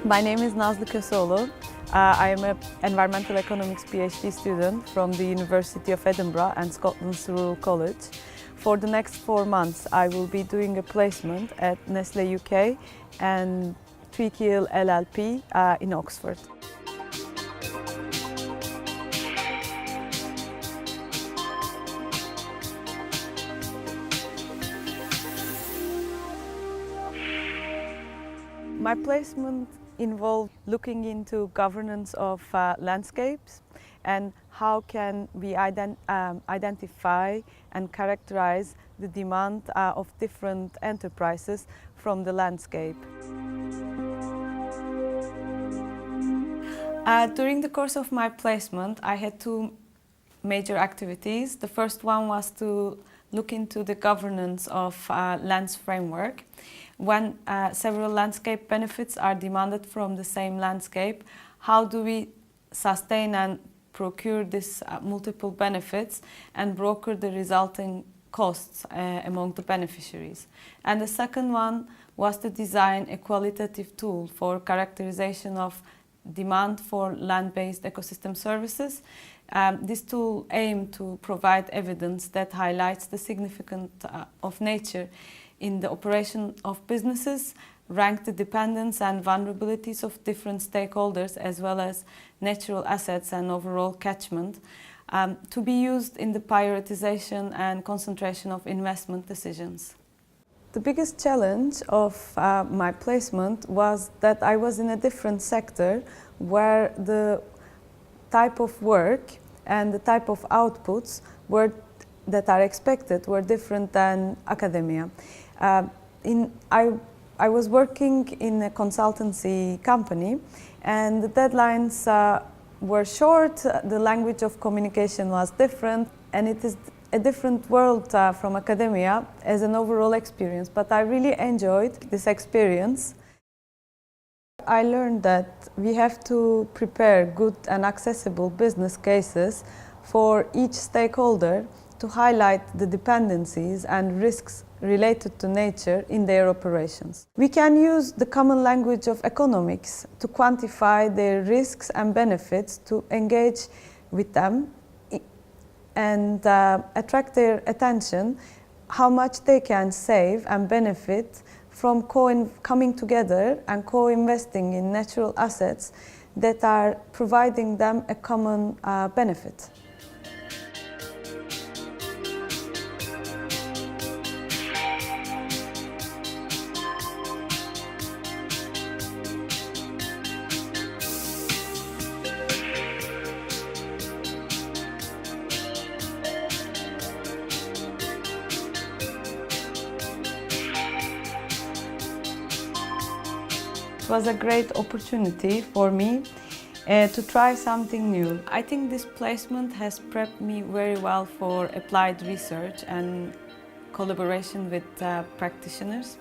My name is Nazli Koseoglu. I am an environmental economics PhD student from the University of Edinburgh and Scotland's Rural College. For the next 4 months, I will be doing a placement at Nestlé UK and Tweakill LLP in Oxford. My placement involved looking into governance of landscapes and how can we identify and characterize the demand of different enterprises from the landscape. During the course of my placement, I had 2 major activities. The first one was to look into the governance of lands framework. When several landscape benefits are demanded from the same landscape, how do we sustain and procure these multiple benefits and broker the resulting costs among the beneficiaries? And the second one was to design a qualitative tool for characterization of demand for land-based ecosystem services. This tool aimed to provide evidence that highlights the significance of nature in the operation of businesses, rank the dependence and vulnerabilities of different stakeholders, as well as natural assets and overall catchment, to be used in the prioritization and concentration of investment decisions. The biggest challenge of my placement was that I was in a different sector where the type of work and the type of outputs that are expected were different than academia. I was working in a consultancy company, and the deadlines were short, the language of communication was different, and it is a different world from academia as an overall experience, but I really enjoyed this experience. I learned that we have to prepare good and accessible business cases for each stakeholder to highlight the dependencies and risks related to nature in their operations. We can use the common language of economics to quantify their risks and benefits, to engage with them and attract their attention, how much they can save and benefit from coming together and co-investing in natural assets that are providing them a common benefit. It was a great opportunity for me to try something new. I think this placement has prepped me very well for applied research and collaboration with practitioners.